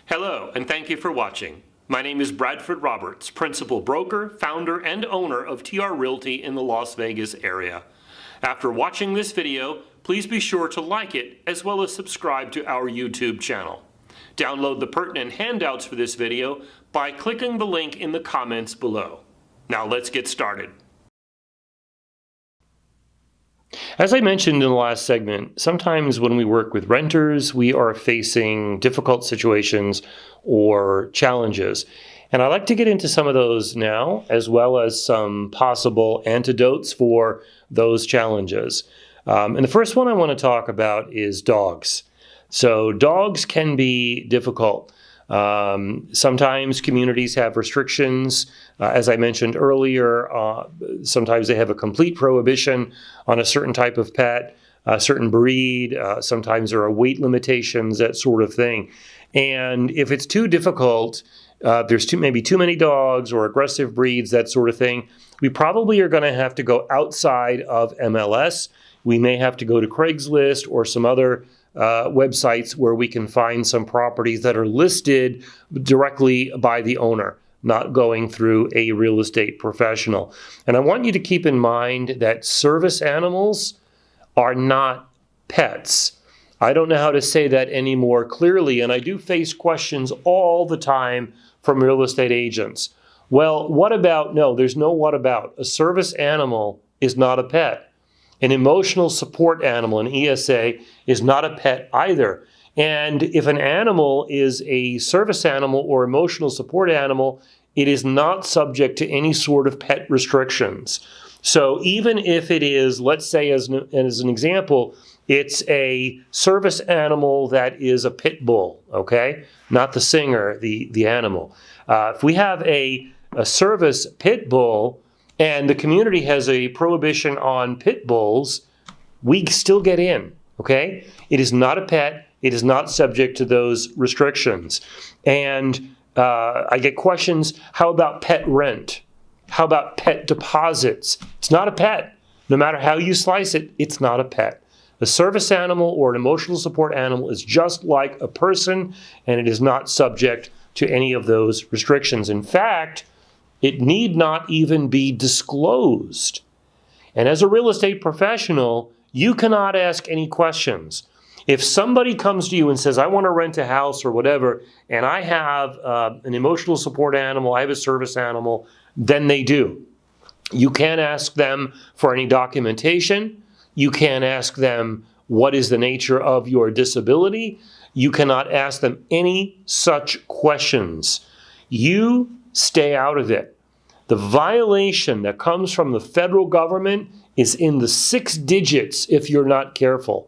Hello, and thank you for watching. My name is Bradford Roberts, Principal Broker, Founder, and Owner of TR Realty in the Las Vegas area. After watching this video, please be sure to like it as well as subscribe to our YouTube channel. Download the pertinent handouts for this video by clicking the link in the comments below. Now let's get started. As I mentioned in the last segment, sometimes when we work with renters, we are facing difficult situations or challenges. And I'd like to get into some of those now, as well as some possible antidotes for those challenges. And the first one I want to talk about is dogs. So dogs can be difficult. Sometimes communities have restrictions. As I mentioned earlier, sometimes they have a complete prohibition on a certain type of pet, a certain breed. Sometimes there are weight limitations, that sort of thing. And if it's too difficult, there's maybe too many dogs or aggressive breeds, that sort of thing, we probably are going to have to go outside of MLS. We may have to go to Craigslist or some other websites where we can find some properties that are listed directly by the owner, not going through a real estate professional. And I want you to keep in mind that service animals are not pets. I don't know how to say that any more clearly, and I do face questions all the time from real estate agents. Well, what about? No, there's no what about. A service animal is not a pet. An emotional support animal, an ESA, is not a pet either. And if an animal is a service animal or emotional support animal, it is not subject to any sort of pet restrictions. So even if it is, let's say as an example, it's a service animal that is a pit bull, okay? Not the singer, the animal. If we have a service pit bull, and the community has a prohibition on pit bulls, we still get in, okay? It is not a pet. It is not subject to those restrictions. And I get questions, how about pet rent? How about pet deposits? It's not a pet. No matter how you slice it, it's not a pet. A service animal or an emotional support animal is just like a person, and it is not subject to any of those restrictions. In fact, it need not even be disclosed. And as a real estate professional, you cannot ask any questions. If somebody comes to you and says, I want to rent a house or whatever, and I have an emotional support animal, I have a service animal, then they do. You can't ask them for any documentation. You can't ask them what is the nature of your disability. You cannot ask them any such questions. You stay out of it. The violation that comes from the federal government is in the 6 digits if you're not careful.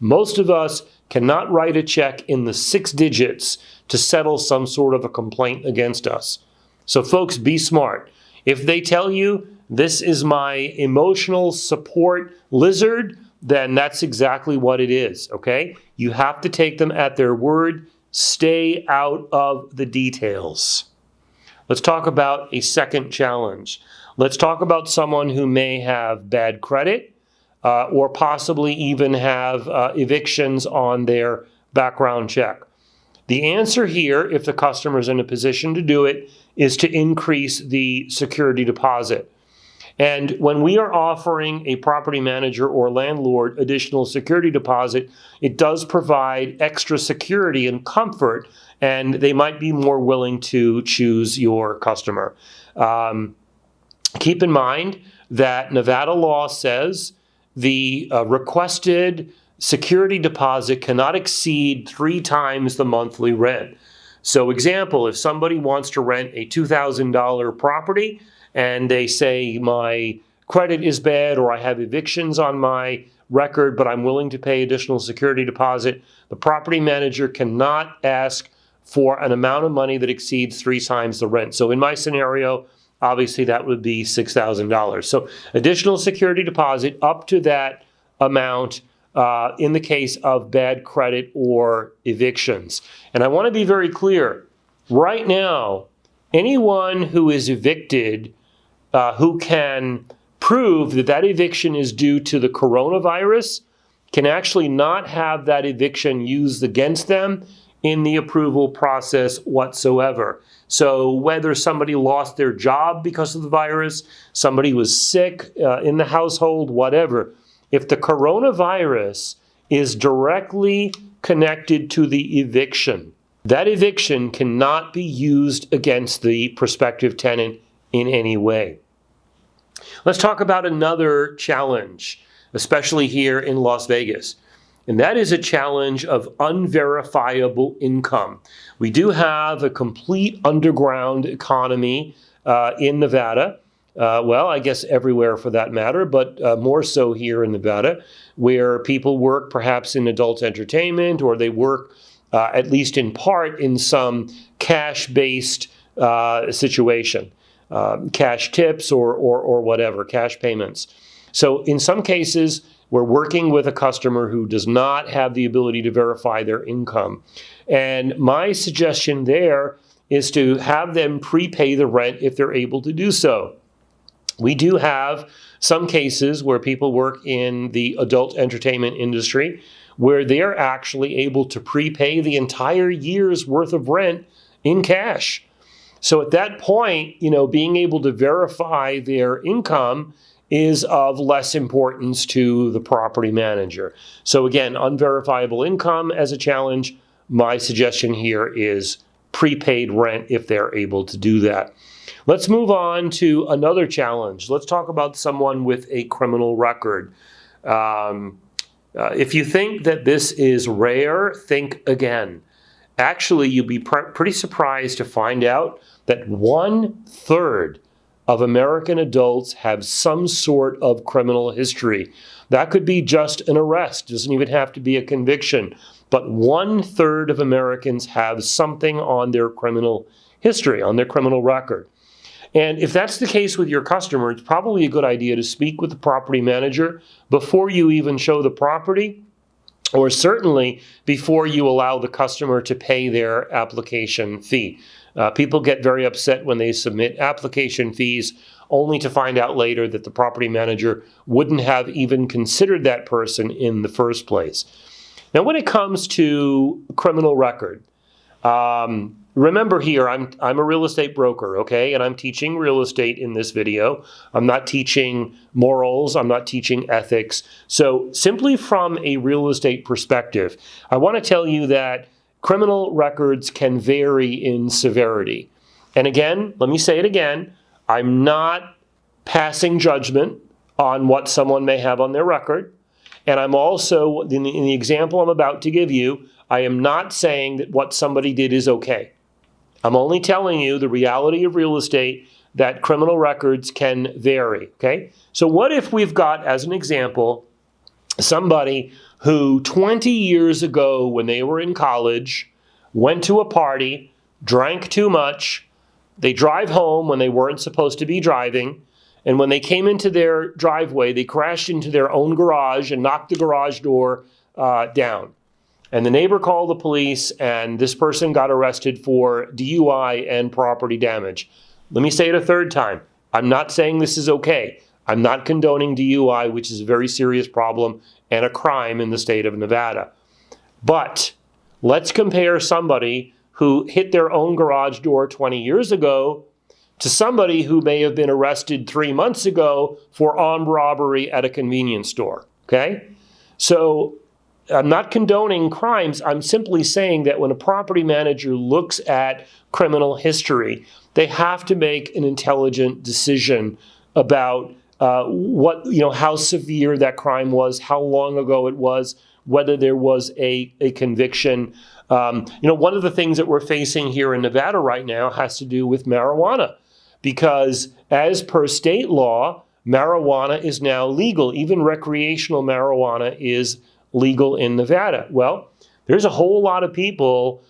Most of us cannot write a check in the 6 digits to settle some sort of a complaint against us. So folks, be smart. If they tell you, this is my emotional support lizard, then that's exactly what it is, okay? You have to take them at their word. Stay out of the details. Let's talk about a second challenge. Let's talk about someone who may have bad credit or possibly even have evictions on their background check. The answer here, if the customer is in a position to do it, is to increase the security deposit. And when we are offering a property manager or landlord additional security deposit, it does provide extra security and comfort, and they might be more willing to choose your customer. Keep in mind that Nevada law says the requested security deposit cannot exceed 3 times the monthly rent. So example, if somebody wants to rent a $2,000 property, and they say, my credit is bad or I have evictions on my record, but I'm willing to pay additional security deposit, the property manager cannot ask for an amount of money that exceeds 3 times the rent. So in my scenario, obviously that would be $6,000. So additional security deposit up to that amount in the case of bad credit or evictions. And I want to be very clear. Right now, anyone who is evicted who can prove that that eviction is due to the coronavirus can actually not have that eviction used against them in the approval process whatsoever. So whether somebody lost their job because of the virus, somebody was sick in the household, whatever, if the coronavirus is directly connected to the eviction, that eviction cannot be used against the prospective tenant in any way. Let's talk about another challenge, especially here in Las Vegas. And that is a challenge of unverifiable income. We do have a complete underground economy in Nevada. Well, I guess everywhere for that matter, but more so here in Nevada, where people work perhaps in adult entertainment, or they work at least in part in some cash-based situation, cash tips or whatever, cash payments. So in some cases, we're working with a customer who does not have the ability to verify their income. And my suggestion there is to have them prepay the rent if they're able to do so. We do have some cases where people work in the adult entertainment industry where they're actually able to prepay the entire year's worth of rent in cash. So at that point, being able to verify their income is of less importance to the property manager. So again, unverifiable income as a challenge. My suggestion here is prepaid rent if they're able to do that. Let's move on to another challenge. Let's talk about someone with a criminal record. If you think that this is rare, think again. Actually, you'll be pretty surprised to find out that 1/3 of American adults have some sort of criminal history. That could be just an arrest, doesn't even have to be a conviction. But 1/3 of Americans have something on their criminal history, on their criminal record. And if that's the case with your customer, it's probably a good idea to speak with the property manager before you even show the property, or certainly before you allow the customer to pay their application fee. People get very upset when they submit application fees only to find out later that the property manager wouldn't have even considered that person in the first place. Now, when it comes to criminal record, remember here, I'm a real estate broker, okay? And I'm teaching real estate in this video. I'm not teaching morals. I'm not teaching ethics. So simply from a real estate perspective, I want to tell you that criminal records can vary in severity. And again, let me say it again, I'm not passing judgment on what someone may have on their record. And I'm also, in the example I'm about to give you, I am not saying that what somebody did is okay. I'm only telling you the reality of real estate, that criminal records can vary, okay? So what if we've got, as an example, somebody who 20 years ago when they were in college went to a party, drank too much, they drive home when they weren't supposed to be driving, and when they came into their driveway, they crashed into their own garage and knocked the garage door down. And the neighbor called the police, and this person got arrested for DUI and property damage. Let me say it a third time. I'm not saying this is okay. I'm not condoning DUI, which is a very serious problem and a crime in the state of Nevada. But let's compare somebody who hit their own garage door 20 years ago to somebody who may have been arrested 3 months ago for armed robbery at a convenience store, okay? So I'm not condoning crimes. I'm simply saying that when a property manager looks at criminal history, they have to make an intelligent decision about how severe that crime was, how long ago it was, whether there was a conviction. One of the things that we're facing here in Nevada right now has to do with marijuana, because as per state law, marijuana is now legal. Even recreational marijuana is legal in Nevada. Well, there's a whole lot of people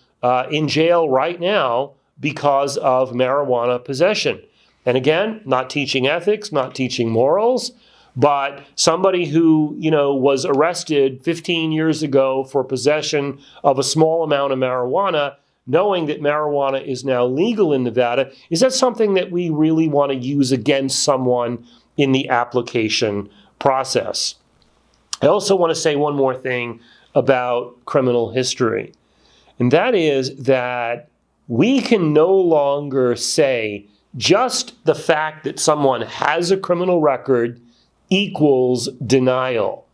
in jail right now because of marijuana possession. And again, not teaching ethics, not teaching morals, but somebody who, was arrested 15 years ago for possession of a small amount of marijuana, knowing that marijuana is now legal in Nevada, is that something that we really want to use against someone in the application process? I also want to say one more thing about criminal history. And that is that we can no longer say just the fact that someone has a criminal record equals denial.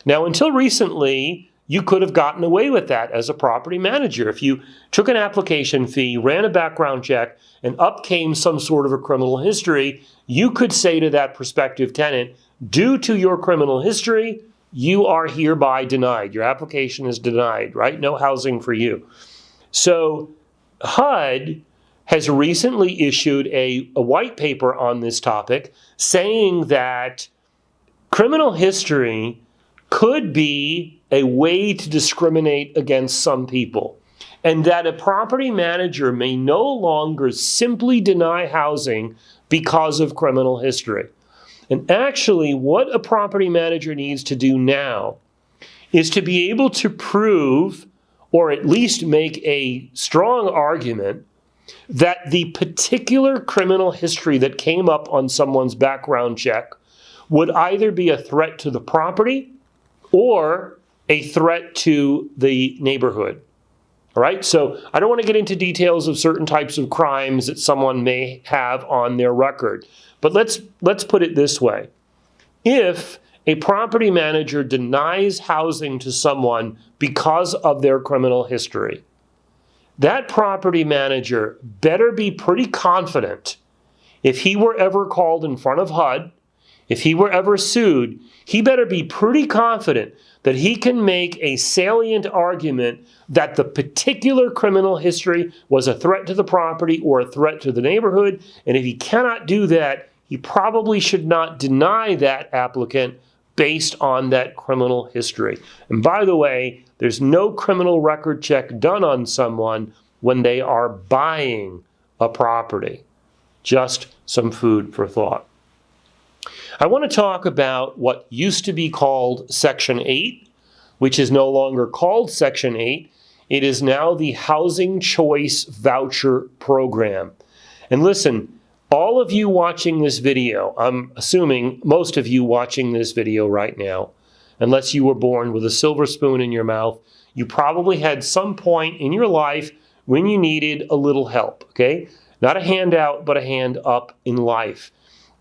Now, until recently, you could have gotten away with that as a property manager. If you took an application fee, ran a background check, and up came some sort of a criminal history, you could say to that prospective tenant, due to your criminal history, you are hereby denied. Your application is denied, right? No housing for you. So HUD has recently issued a white paper on this topic saying that criminal history could be a way to discriminate against some people, and that a property manager may no longer simply deny housing because of criminal history. And actually, what a property manager needs to do now is to be able to prove, or at least make a strong argument, that the particular criminal history that came up on someone's background check would either be a threat to the property or a threat to the neighborhood. All right, so I don't want to get into details of certain types of crimes that someone may have on their record, but let's put it this way. If a property manager denies housing to someone because of their criminal history, that property manager better be pretty confident if he were ever called in front of HUD, if he were ever sued, he better be pretty confident that he can make a salient argument that the particular criminal history was a threat to the property or a threat to the neighborhood. And if he cannot do that, he probably should not deny that applicant based on that criminal history. And by the way, there's no criminal record check done on someone when they are buying a property. Just some food for thought. I want to talk about what used to be called Section 8, which is no longer called Section 8. It is now the Housing Choice Voucher Program. And listen, all of you watching this video, I'm assuming most of you watching this video right now, unless you were born with a silver spoon in your mouth, you probably had some point in your life when you needed a little help, okay? Not a handout, but a hand up in life.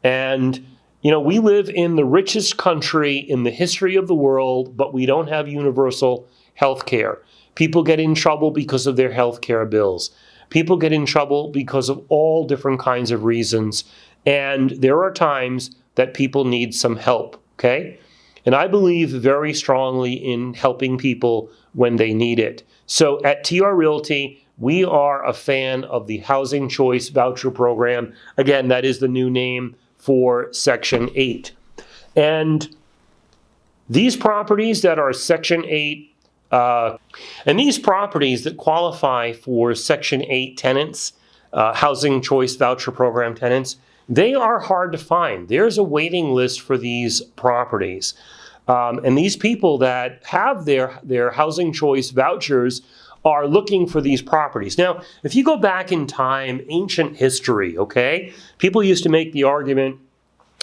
And you know, we live in the richest country in the history of the world, but we don't have universal health care. People get in trouble because of their health care bills. People get in trouble because of all different kinds of reasons. And there are times that people need some help, okay? And I believe very strongly in helping people when they need it. So at TR Realty, we are a fan of the Housing Choice Voucher Program. Again, that is the new name for Section 8. And these properties that are Section 8, and these properties that qualify for Section 8 tenants, Housing Choice Voucher Program tenants, they are hard to find. There's a waiting list for these properties. And these people that have their Housing Choice vouchers are looking for these properties. Now, if you go back in time, ancient history, okay, people used to make the argument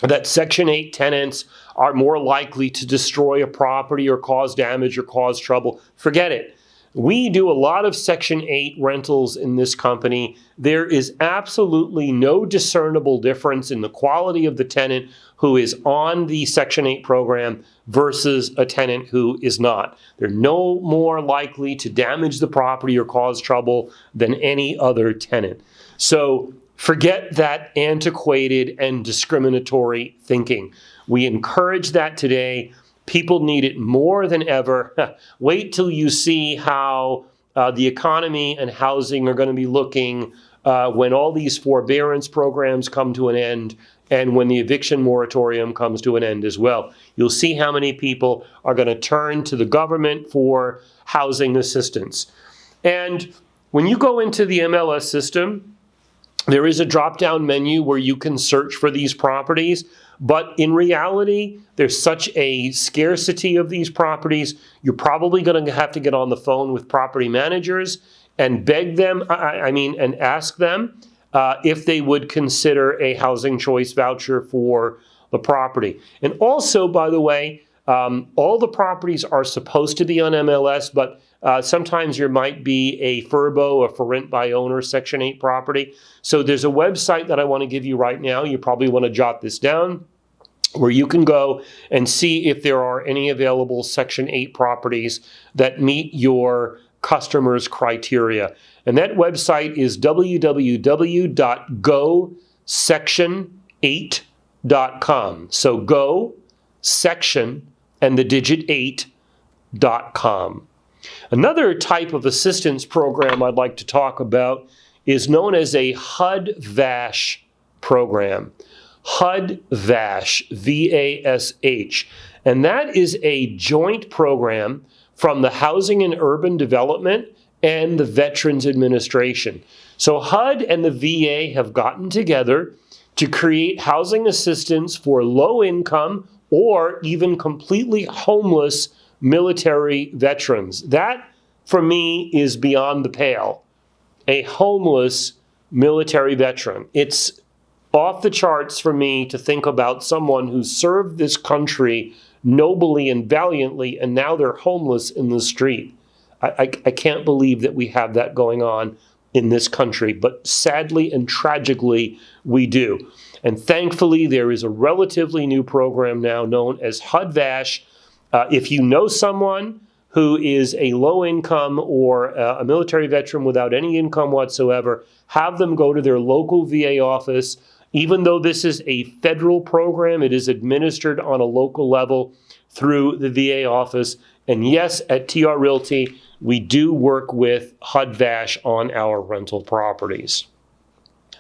that Section 8 tenants are more likely to destroy a property or cause damage or cause trouble. Forget it. We do a lot of Section 8 rentals in this company. There is absolutely no discernible difference in the quality of the tenant who is on the Section 8 program versus a tenant who is not. They're no more likely to damage the property or cause trouble than any other tenant. So forget that antiquated and discriminatory thinking. We encourage that today. People need it more than ever. Wait till you see how the economy and housing are going to be looking when all these forbearance programs come to an end and when the eviction moratorium comes to an end as well. You'll see how many people are going to turn to the government for housing assistance. And when you go into the MLS system, there is a drop-down menu where you can search for these properties. But in reality, there's such a scarcity of these properties, you're probably going to have to get on the phone with property managers and beg them, and ask them if they would consider a housing choice voucher for the property. And also, by the way, all the properties are supposed to be on MLS, but Sometimes there might be a FRBO, a for rent by owner, Section 8 property. So there's a website that I want to give you right now. You probably want to jot this down, where you can go and see if there are any available Section 8 properties that meet your customers' criteria. And that website is www.gosection8.com. So go, section, and the digit 8.com. Another type of assistance program I'd like to talk about is known as a HUD-VASH program. HUD-VASH, V-A-S-H. And that is a joint program from the Housing and Urban Development and the Veterans Administration. So HUD and the VA have gotten together to create housing assistance for low-income or even completely homeless military veterans. That, for me, is beyond the pale. A homeless military veteran. It's off the charts for me to think about someone who served this country nobly and valiantly, and now they're homeless in the street. I can't believe that we have that going on in this country, but sadly and tragically, we do. And thankfully, there is a relatively new program now known as HUD-VASH. If you know someone who is a low-income or a military veteran without any income whatsoever, have them go to their local VA office. Even though this is a federal program, it is administered on a local level through the VA office. And yes, at TR Realty, we do work with HUD-VASH on our rental properties.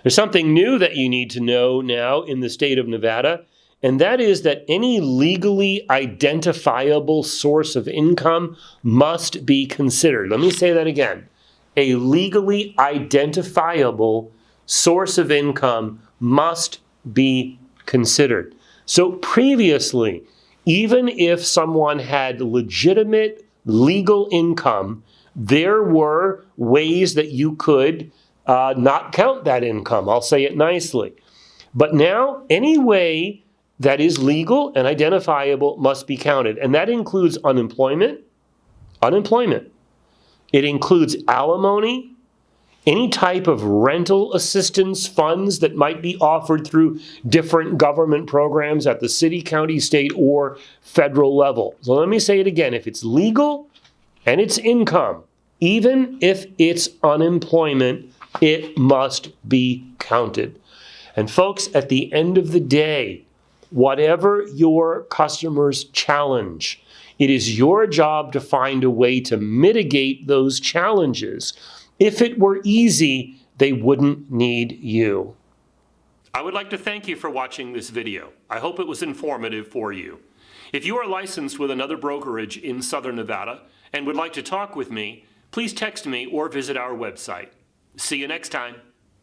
There's something new that you need to know now in the state of Nevada, and that is that any legally identifiable source of income must be considered. Let me say that again. A legally identifiable source of income must be considered. So previously, even if someone had legitimate legal income, there were ways that you could not count that income. I'll say it nicely. But now, any way that is legal and identifiable must be counted. And that includes unemployment. It includes alimony, any type of rental assistance funds that might be offered through different government programs at the city, county, state, or federal level. So let me say it again. If it's legal and it's income, even if it's unemployment, it must be counted. And folks, at the end of the day, whatever your customer's challenge, it is your job to find a way to mitigate those challenges. If it were easy, they wouldn't need you. I would like to thank you for watching this video. I hope it was informative for you. If you are licensed with another brokerage in Southern Nevada and would like to talk with me, please text me or visit our website. See you next time.